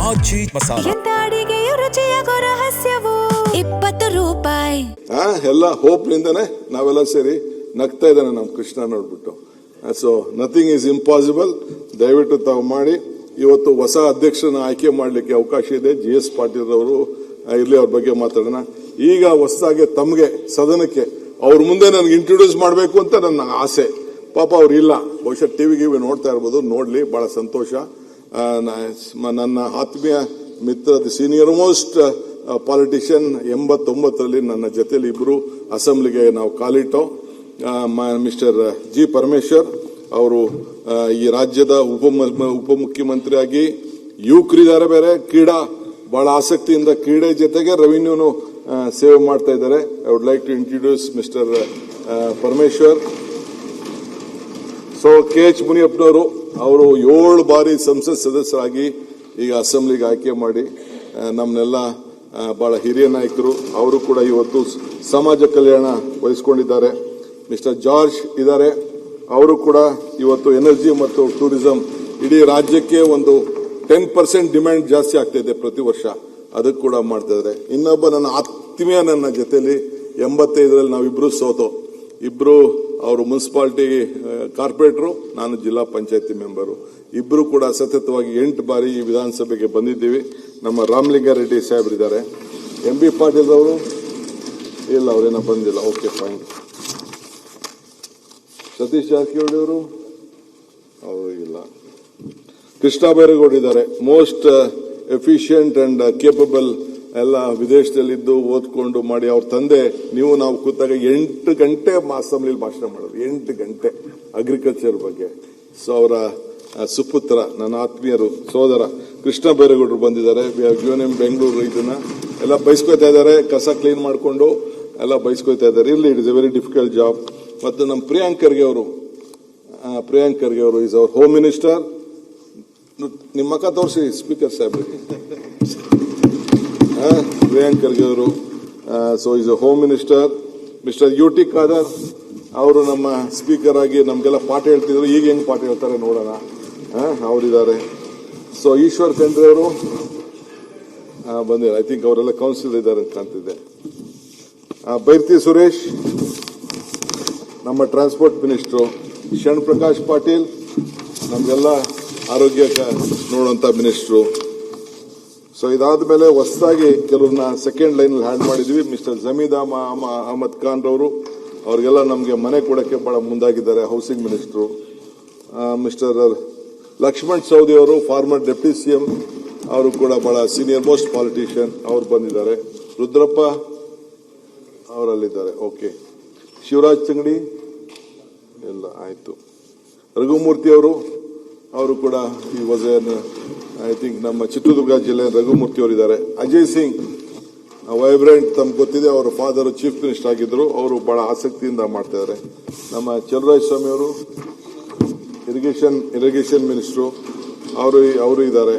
ಆಚಿ ಮಸಾಲ ಅಡಿಗೆಯ ರುಚಿಯಾಗೋ ರಹಸ್ಯವು 20 ರೂಪಾಯಿ. ಎಲ್ಲ ಹೋಪ್ ನಿಂದನೆ ನಾವೆಲ್ಲ ಸೇರಿ ನಗ್ತಾ ಇದ್ದಾನೆ ನಮ್ಮ ಕೃಷ್ಣ ನೋಡ್ಬಿಟ್ಟು. So nothing is impossible. ದಯವಿಟ್ಟು ತಾವು ಮಾಡಿ. ಇವತ್ತು ಹೊಸ ಅಧ್ಯಕ್ಷರನ್ನ ಆಯ್ಕೆ ಮಾಡಲಿಕ್ಕೆ ಅವಕಾಶ ಇದೆ. GS ಪಾಟೀಲ್ ಅವರು ಇರ್ಲಿ, ಅವ್ರ ಬಗ್ಗೆ ಮಾತಾಡೋಣ. ಈಗ ಹೊಸದಾಗಿ ತಮಗೆ ಸದನಕ್ಕೆ ಅವ್ರ ಮುಂದೆ ನನಗೆ ಇಂಟ್ರೊಡ್ಯೂಸ್ ಮಾಡಬೇಕು ಅಂತ ನನ್ನ ಆಸೆ. ಪಾಪ ಅವ್ರು ಇಲ್ಲ, ಬಹುಶಃ ಟಿವಿ ನೋಡ್ತಾ ಇರ್ಬೋದು. ನೋಡ್ಲಿ, ಬಹಳ ಸಂತೋಷ. ನನ್ನ ಆತ್ಮೀಯ ಮಿತ್ರ, ದಿ ಸೀನಿಯರ್ ಮೋಸ್ಟ್ ಪಾಲಿಟಿಷಿಯನ್, 89ರಲ್ಲಿ ನನ್ನ ಜೊತೆಲಿ ಇಬ್ರು ಅಸೆಂಬ್ಲಿಗೆ ನಾವು ಕಾಲಿಟ್ಟೋ. ಮಿಸ್ಟರ್ ಜಿ ಪರಮೇಶ್ವರ್ ಅವರು ಈ ರಾಜ್ಯದ ಉಪಮುಖ್ಯಮಂತ್ರಿಯಾಗಿ ಯುವಕರಿದ್ದಾರೆ. ಬೇರೆ ಕ್ರೀಡಾ ಬಹಳ ಆಸಕ್ತಿಯಿಂದ ಕ್ರೀಡೆ ಜೊತೆಗೆ ರೆವಿನ್ಯೂನು ಸೇವೆ ಮಾಡ್ತಾ ಇದ್ದಾರೆ. I would like to introduce mister Parameshwar. So KH ಮುನಿಯಪ್ಪನವರು ಅವರು 7 ಬಾರಿ ಸಂಸತ್ ಸದಸ್ಯರಾಗಿ ಈಗ ಅಸೆಂಬ್ಲಿಗೆ ಆಯ್ಕೆ ಮಾಡಿ ನಮ್ಮನ್ನೆಲ್ಲ ಬಹಳ ಹಿರಿಯ ನಾಯಕರು. ಅವರು ಕೂಡ ಇವತ್ತು ಸಮಾಜ ಕಲ್ಯಾಣ ವಹಿಸಿಕೊಂಡಿದ್ದಾರೆ. ಮಿಸ್ಟರ್ ಜಾರ್ಜ್ ಇದ್ದಾರೆ, ಅವರು ಕೂಡ ಇವತ್ತು ಎನರ್ಜಿ ಮತ್ತು ಟೂರಿಸಂ, ಇಡೀ ರಾಜ್ಯಕ್ಕೆ ಒಂದು 10% ಡಿಮ್ಯಾಂಡ್ ಜಾಸ್ತಿ ಆಗ್ತಾ ಇದೆ ಪ್ರತಿ ವರ್ಷ, ಅದಕ್ಕೆ ಕೂಡ ಮಾಡ್ತಾ ಇದ್ದಾರೆ. ಇನ್ನೊಬ್ಬ ನನ್ನ ಆತ್ಮೀಯ, ನನ್ನ ಜೊತೆಲಿ 85ರಲ್ಲಿ ನಾವಿಬ್ರು ಸೋತೋ. ಇಬ್ರು ಅವರು ಮುನ್ಸಿಪಾಲಿಟಿ ಕಾರ್ಪೊರೇಟರು, ನಾನು ಜಿಲ್ಲಾ ಪಂಚಾಯತಿ ಮೆಂಬರು. ಇಬ್ರು ಕೂಡ ಸತತವಾಗಿ 8 ಬಾರಿ ಈ ವಿಧಾನಸಭೆಗೆ ಬಂದಿದ್ದೀವಿ. ನಮ್ಮ ರಾಮಲಿಂಗಾರೆಡ್ಡಿ ಸಾಹೇಬ್ರಿದ್ದಾರೆ. MB ಪಾಟೀಲ್ ಅವರು ಇಲ್ಲ, ಅವರೇನೋ ಬಂದಿಲ್ಲ. Okay, fine. ಸತೀಶ್ ಜಾರಕಿಹೊಳಿ ಅವರು ಇಲ್ಲ. ಕೃಷ್ಣ ಬೈರೇಗೌಡ ಇದ್ದಾರೆ. Most efficient and capable. ಎಲ್ಲ ವಿದೇಶದಲ್ಲಿದ್ದು ಓದ್ಕೊಂಡು ಮಾಡಿ. ಅವ್ರ ತಂದೆ, ನಾವು ಕೂತಾಗ 8 ಗಂಟೆ ಅಸೆಂಬ್ಲಿಲಿ ಭಾಷಣ ಮಾಡೋದು, 8 ಗಂಟೆ ಅಗ್ರಿಕಲ್ಚರ್ ಬಗ್ಗೆ. ಸೊ ಅವರ ಸುಪುತ್ರ, ನನ್ನ ಆತ್ಮೀಯರು, ಸೋದರ ಕೃಷ್ಣ ಬೈರೇಗೌಡರು ಬಂದಿದ್ದಾರೆ. ಬೆಂಗಳೂರು ಇದನ್ನ ಎಲ್ಲ ಬಯಸ್ಕೊತಾ ಇದ್ದಾರೆ. ಕಸ ಕ್ಲೀನ್ ಮಾಡಿಕೊಂಡು ಎಲ್ಲ ಬಯಸ್ಕೊತಾ ಇದ್ದಾರೆ. ಇಲ್ಲಿ it is A very difficult job. ಮತ್ತು ನಮ್ಮ ಪ್ರಿಯಾಂಕ್ ಖರ್ಗೆ ಅವರು ಈಸ್ ಅವರ್ ಹೋಮ್ ಮಿನಿಸ್ಟರ್. ನಿಮ್ಮ ಮಕ್ಕ ತೋರಿಸಿ ಸ್ಪೀಕರ್ ಸಾಹೇಬ್ರಿಗೆ. ಪ್ರಿಯಾಂಕ್ ಖರ್ಗೆ ಅವರು so is a home minister. Mister UT Khader ಅವರು ನಮ್ಮ ಸ್ಪೀಕರ್ ಆಗಿ ನಮ್ಗೆಲ್ಲ ಪಾಠ ಹೇಳ್ತಿದ್ರು. ಈಗ ಹೆಂಗ್ ಪಾಠ ಹೇಳ್ತಾರೆ ನೋಡೋಣ. ಅವರಿದ್ದಾರೆ. ಸೊ ಈಶ್ವರ್ ಖಂಡ್ರೆ ಅವರು ಬಂದಿದ್ದಾರೆ. ಐ ಥಿಂಕ್ ಅವರೆಲ್ಲ ಕೌನ್ಸಿಲ್ ಇದ್ದಾರೆ ಅಂತ ಕಾಣ್ತಿದೆ. ಬೈರ್ತಿ ಸುರೇಶ್ ನಮ್ಮ ಟ್ರಾನ್ಸ್ಪೋರ್ಟ್ ಮಿನಿಸ್ಟ್ರು. ಶರಣ್ ಪ್ರಕಾಶ್ ಪಾಟೀಲ್ ನಮ್ಗೆಲ್ಲ ಆರೋಗ್ಯ ನೋಡುವಂತ ಮಿನಿಸ್ಟ್ರು. ಸೊ ಇದಾದ ಮೇಲೆ ಹೊಸದಾಗಿ ಕೆಲವ್ರನ್ನ ಸೆಕೆಂಡ್ ಲೈನ್ ಹ್ಯಾಂಡ್ ಮಾಡಿದ್ವಿ. ಮಿಸ್ಟರ್ ಜಮೀದ್ ಅಹಮದ್ ಖಾನ್ ರವರು, ಅವ್ರಿಗೆಲ್ಲ ನಮಗೆ ಮನೆ ಕೊಡಕ್ಕೆ ಬಹಳ ಮುಂದಾಗಿದ್ದಾರೆ. Housing minister. Mister Laxman Savadi ಅವರು, ಫಾರ್ಮರ್ ಡೆಪ್ಟಿ CM, ಅವರು ಕೂಡ ಬಹಳ ಸೀನಿಯರ್ ಮೋಸ್ಟ್ ಪಾಲಿಟಿಷಿಯನ್, ಅವರು ಬಂದಿದ್ದಾರೆ. ರುದ್ರಪ್ಪ ಅವರಲ್ಲಿದ್ದಾರೆ. ಓಕೆ. ಶಿವರಾಜ್ ತಂಗಡಿ ಎಲ್ಲ ಆಯ್ತು. ರಘುಮೂರ್ತಿ ಅವರು ಕೂಡ ಈ ವಾಸ್ ಐ ಥಿಂಕ್ ನಮ್ಮ ಚಿತ್ರದುರ್ಗ ಜಿಲ್ಲೆ ರಘುಮೂರ್ತಿ ಅವರು ಇದ್ದಾರೆ. ಅಜಯ್ ಸಿಂಗ್ ವೈಬ್ರೆಂಟ್, ತಮ್ಗೆ ಗೊತ್ತಿದೆ, ಅವರ ಫಾದರ್ ಚೀಫ್ ಮಿನಿಸ್ಟರ್ ಆಗಿದ್ರು. ಅವರು ಬಹಳ ಆಸಕ್ತಿಯಿಂದ ಮಾಡ್ತಾ ಇದ್ದಾರೆ. ನಮ್ಮ ಚಲುರಾಯ ಸ್ವಾಮಿ ಅವರು ಇರಿಗೇಷನ್ ಮಿನಿಸ್ಟ್ರು, ಅವರು ಇದ್ದಾರೆ.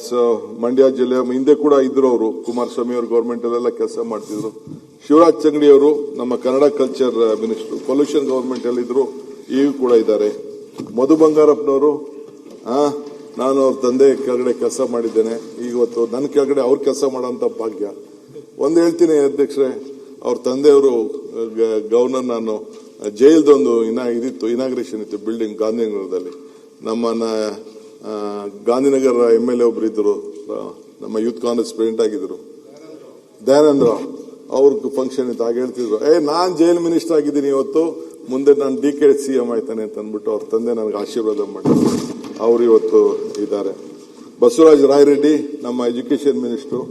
ಸೊ ಮಂಡ್ಯ ಜಿಲ್ಲೆ ಹಿಂದೆ ಕೂಡ ಇದ್ರು ಅವರು. ಕುಮಾರಸ್ವಾಮಿ ಅವರು ಗೌರ್ಮೆಂಟ್ ಅಲ್ಲೆಲ್ಲ ಕೆಲಸ ಮಾಡ್ತಿದ್ರು. ಶಿವರಾಜ್ ತಂಗಡಿ ಅವರು ನಮ್ಮ Kannada culture minister, pollution government ಅಲ್ಲಿ ಇದ್ರು, ಈಗ ಕೂಡ ಇದ್ದಾರೆ. ಮಧು ಬಂಗಾರಪ್ಪನವರು, ನಾನು ಅವ್ರ ತಂದೆ ಕೆಳಗಡೆ ಕೆಲಸ ಮಾಡಿದ್ದೇನೆ. ಇವತ್ತು ನನ್ನ ಕೆಳಗಡೆ ಅವ್ರ ಕೆಲಸ ಮಾಡೋಂಥ ಭಾಗ್ಯ. ಒಂದು ಹೇಳ್ತೀನಿ ಅಧ್ಯಕ್ಷರೇ, ಅವ್ರ ತಂದೆಯವರು ಗವರ್ನರ್, ನಾನು ಜೈಲ್ದೊಂದು ಇನಾಗ್ರೇಷನ್ ಇತ್ತು ಬಿಲ್ಡಿಂಗ್ ಗಾಂಧಿನಗರದಲ್ಲಿ. ನಮ್ಮ ಗಾಂಧಿನಗರ MLA ಒಬ್ರು ಇದ್ರು, ನಮ್ಮ ಯೂತ್ ಕಾಂಗ್ರೆಸ್ ಪ್ರೆಸಿಡೆಂಟ್ ಆಗಿದ್ರು, ದಯಾನಂದ ರಾವ್. ಅವ್ರ ಫಂಕ್ಷನ್ ಇತ್ತು. ಆಗ ಹೇಳ್ತಿದ್ರು, ನಾನ್ ಜೈಲ್ ಮಿನಿಸ್ಟರ್ ಆಗಿದ್ದೀನಿ ಇವತ್ತು, ಮುಂದೆ ನಾನು DK CM ಆಯ್ತಾನೆ ಅಂತ ಅಂದ್ಬಿಟ್ಟು ಅವ್ರ ತಂದೆ ನನಗೆ ಆಶೀರ್ವಾದ ಮಾಡಿದ್ರು. ಅವರು ಇವತ್ತು ಇದ್ದಾರೆ. ಬಸವರಾಜ ರಾಯರೆಡ್ಡಿ ನಮ್ಮ ಎಜುಕೇಶನ್ ಮಿನಿಸ್ಟರ್,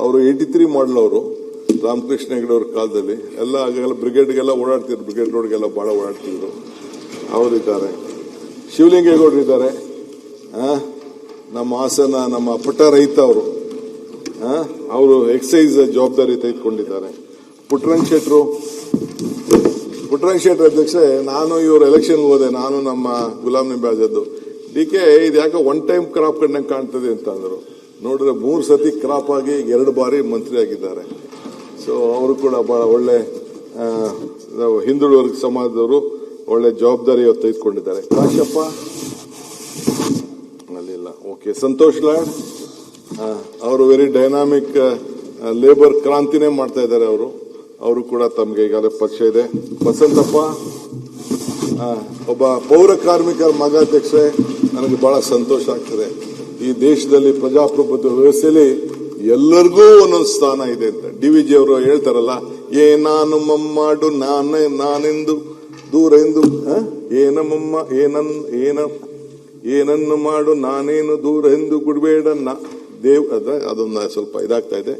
ಅವರು 83 ಮಾಡಲ್. ಅವರು ರಾಮಕೃಷ್ಣ ಹೆಗಡೆ ಅವ್ರ ಕಾಲದಲ್ಲಿ ಎಲ್ಲ ಆಗೆಲ್ಲ ಬ್ರಿಗೇಡ್ಗೆಲ್ಲ ಓಡಾಡ್ತಿದ್ರು, ಬ್ರಿಗೇಡ್ ರೋಡ್ಗೆಲ್ಲ ಬಹಳ ಓಡಾಡ್ತಿದ್ರು. ಅವರಿದ್ದಾರೆ. ಶಿವಲಿಂಗೇಗೌಡರು ಇದ್ದಾರೆ. ನಮ್ಮ ಹಾಸನ ನಮ್ಮ ಪುಟ್ಟ ರೈತ ಅವರು ಎಕ್ಸೈಸ್ ಜವಾಬ್ದಾರಿ ತೆಗೆದುಕೊಂಡಿದ್ದಾರೆ. ಪುಟ್ಟರಂಗ ಶೆಟ್ರು ಅಧ್ಯಕ್ಷರೇ, ನಾನು ಇವರು ಎಲೆಕ್ಷನ್ ಹೋದೆ, ನಾನು ನಮ್ಮ ಗುಲಾಂ ನಬಿ ಆಜಾದ್. DK ಇದು ಯಾಕೆ ಒನ್ ಟೈಮ್ ಕ್ರಾಪ್ ಕಂಡಂಗೆ ಕಾಣ್ತದೆ ಅಂತ ಅಂದರು. ನೋಡಿದ್ರೆ 3 ಸತಿ ಕ್ರಾಪ್ ಆಗಿ 2 ಬಾರಿ ಮಂತ್ರಿ ಆಗಿದ್ದಾರೆ. ಸೊ ಅವರು ಕೂಡ ಬಹಳ ಒಳ್ಳೆ ಹಿಂದುಳಿದ ಸಮಾಜದವರು, ಒಳ್ಳೆ ಜವಾಬ್ದಾರಿ ತೆಗೆದುಕೊಂಡಿದ್ದಾರೆ. ಕಾಶಪ್ಪ ಅಲ್ಲಿಲ್ಲ. ಓಕೆ. ಸಂತೋಷ್ ಲಾಡ್ ಅವರು ವೆರಿ ಡೈನಾಮಿಕ್ ಲೇಬರ್ ಕ್ರಾಂತಿನೇ ಮಾಡ್ತಾ ಇದ್ದಾರೆ ಅವರು ಕೂಡ ತಮಗೆ ಈಗಾಗಲೇ ಪಕ್ಷ ಇದೆ. ವಸಂತಪ್ಪ ಒಬ್ಬ ಪೌರ ಕಾರ್ಮಿಕರ ಮಗ ಅಧ್ಯಕ್ಷೆ, ನನಗೆ ಬಹಳ ಸಂತೋಷ ಆಗ್ತದೆ. ಈ ದೇಶದಲ್ಲಿ ಪ್ರಜಾಪ್ರಭುತ್ವ ವ್ಯವಸ್ಥೆಯಲ್ಲಿ ಎಲ್ಲರಿಗೂ ಒಂದೊಂದು ಸ್ಥಾನ ಇದೆ ಅಂತ DVG ಅವರು ಹೇಳ್ತಾರಲ್ಲ, ನಾನು ಮಮ್ಮಾಡು ನಾನೆಂದು ದೂರ ಎಂದು ಏನನ್ನು ಮಾಡು ನಾನೇನು ದೂರ ಎಂದು ಗುಡ್ಬೇಡ ಅದನ್ನ ಸ್ವಲ್ಪ ಇದಾಗ್ತಾ ಇದೆ.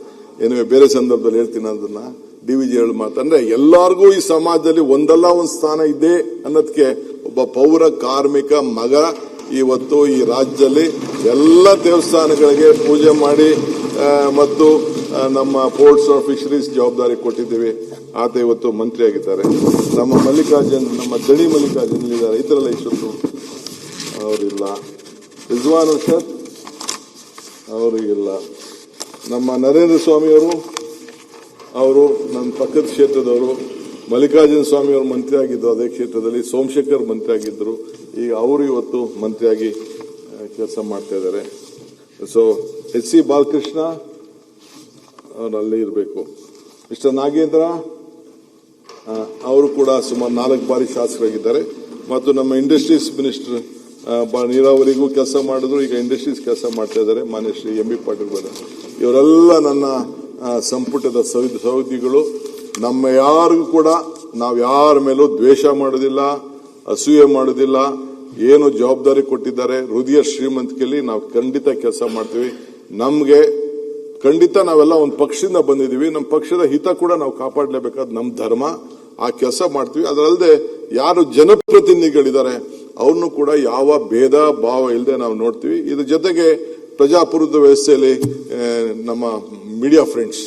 ಏನೇ ಬೇರೆ ಸಂದರ್ಭದಲ್ಲಿ ಹೇಳ್ತೀನಿ ಅದನ್ನ. DVG ಹೇಳಿ ಮಾತಂದ್ರೆ ಎಲ್ಲಾರ್ಗೂ ಈ ಸಮಾಜದಲ್ಲಿ ಒಂದಲ್ಲ ಒಂದು ಸ್ಥಾನ ಇದೆ ಅನ್ನೋದಕ್ಕೆ ಒಬ್ಬ ಪೌರ ಕಾರ್ಮಿಕ ಮಗ ಇವತ್ತು ಈ ರಾಜ್ಯದಲ್ಲಿ ಎಲ್ಲ ದೇವಸ್ಥಾನಗಳಿಗೆ ಪೂಜೆ ಮಾಡಿ ಮತ್ತು ನಮ್ಮ ಪೋರ್ಟ್ಸ್ ಆಫ್ ಫಿಶರೀಸ್ ಜವಾಬ್ದಾರಿ ಕೊಟ್ಟಿದ್ದೇವೆ. ಆತ ಇವತ್ತು ಮಂತ್ರಿ ಆಗಿದ್ದಾರೆ. ನಮ್ಮ ದಣಿ ಮಲ್ಲಿಕಾರ್ಜುನ್ ಇದ್ದಾರೆ. ಇತರಲ್ಲ ಇಷ್ಟೊತ್ತು ಅವರಿಲ್ಲ. ರಿಜ್ವಾನ್ ಅರ್ಷದ್ ಅವರಿಗಿಲ್ಲ. ನಮ್ಮ ನರೇಂದ್ರ ಸ್ವಾಮಿ ಅವರು ನನ್ನ ಪಕ್ಕದ ಕ್ಷೇತ್ರದವರು. ಮಲ್ಲಿಕಾರ್ಜುನ ಸ್ವಾಮಿ ಅವರು ಮಂತ್ರಿ ಆಗಿದ್ರು ಅದೇ ಕ್ಷೇತ್ರದಲ್ಲಿ. ಸೋಮಶೇಖರ್ ಮಂತ್ರಿ ಆಗಿದ್ರು. ಈಗ ಅವರು ಇವತ್ತು ಮಂತ್ರಿಯಾಗಿ ಕೆಲಸ ಮಾಡ್ತಾ ಇದ್ದಾರೆ. ಸೊ HC ಬಾಲಕೃಷ್ಣ ಅವರಲ್ಲಿ ಇರಬೇಕು. ಮಿಸ್ಟರ್ ನಾಗೇಂದ್ರ ಅವರು ಕೂಡ ಸುಮಾರು 4 ಬಾರಿ ಶಾಸಕರಾಗಿದ್ದಾರೆ. ಮತ್ತು ನಮ್ಮ ಇಂಡಸ್ಟ್ರೀಸ್ ಮಿನಿಸ್ಟರ್ ನೀರಾವರಿಗೂ ಕೆಲಸ ಮಾಡಿದ್ರು, ಈಗ ಇಂಡಸ್ಟ್ರೀಸ್ ಕೆಲಸ ಮಾಡ್ತಾ ಇದ್ದಾರೆ. ಮಾನ್ಯ ಶ್ರೀ MB ಪಾಟೀಲ್ ಬರ ಇವರೆಲ್ಲ ನನ್ನ ಸಂಪುಟದ ಸಹೋದ್ಯೋಗಿಗಳು. ನಮ್ಮ ಯಾರಿಗೂ ಕೂಡ ನಾವು ಯಾರ ಮೇಲೂ ದ್ವೇಷ ಮಾಡೋದಿಲ್ಲ, ಅಸೂಯೆ ಮಾಡೋದಿಲ್ಲ. ಏನು ಜವಾಬ್ದಾರಿ ಕೊಟ್ಟಿದ್ದಾರೆ ಹೃದಯ ಶ್ರೀಮಂತಿಕೆಯಲ್ಲಿ ನಾವು ಖಂಡಿತ ಕೆಲಸ ಮಾಡ್ತೀವಿ. ನಮ್ಗೆ ಖಂಡಿತ ನಾವೆಲ್ಲ ಒಂದು ಪಕ್ಷದಿಂದ ಬಂದಿದ್ದೀವಿ. ನಮ್ಮ ಪಕ್ಷದ ಹಿತ ಕೂಡ ನಾವು ಕಾಪಾಡಲೇಬೇಕಾದ ನಮ್ಮ ಧರ್ಮ. ಆ ಕೆಲಸ ಮಾಡ್ತೀವಿ. ಅದರಲ್ಲದೆ ಯಾರು ಜನಪ್ರತಿನಿಧಿಗಳಿದ್ದಾರೆ ಅವ್ರನ್ನು ಕೂಡ ಯಾವ ಭೇದ ಭಾವ ಇಲ್ಲದೆ ನಾವು ನೋಡ್ತೀವಿ. ಇದ್ರ ಜೊತೆಗೆ ಪ್ರಜಾಪ್ರಭುತ್ವ ವ್ಯವಸ್ಥೆಯಲ್ಲಿ ನಮ್ಮ ಮೀಡಿಯಾ ಫ್ರೆಂಡ್ಸ್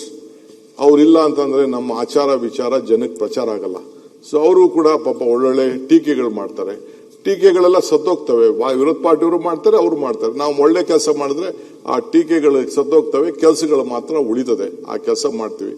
ಅವರಿಲ್ಲ ಅಂತಂದ್ರೆ ನಮ್ಮ ಆಚಾರ ವಿಚಾರ ಜನಕ್ಕೆ ಪ್ರಚಾರ ಆಗಲ್ಲ. ಸೊ ಅವರು ಕೂಡ ಪಾಪ ಒಳ್ಳೊಳ್ಳೆ ಟೀಕೆಗಳು ಮಾಡ್ತಾರೆ. ಟೀಕೆಗಳೆಲ್ಲ ಸತ್ತೋಗ್ತವೆ. ವಿರೋಧ ಪಾರ್ಟಿಯವರು ಮಾಡ್ತಾರೆ, ಅವರು ಮಾಡ್ತಾರೆ. ನಾವು ಒಳ್ಳೆ ಕೆಲಸ ಮಾಡಿದ್ರೆ ಆ ಟೀಕೆಗಳು ಸತ್ತೋಗ್ತವೆ, ಕೆಲಸಗಳು ಮಾತ್ರ ಉಳಿತದೆ. ಆ ಕೆಲಸ ಮಾಡ್ತೀವಿ.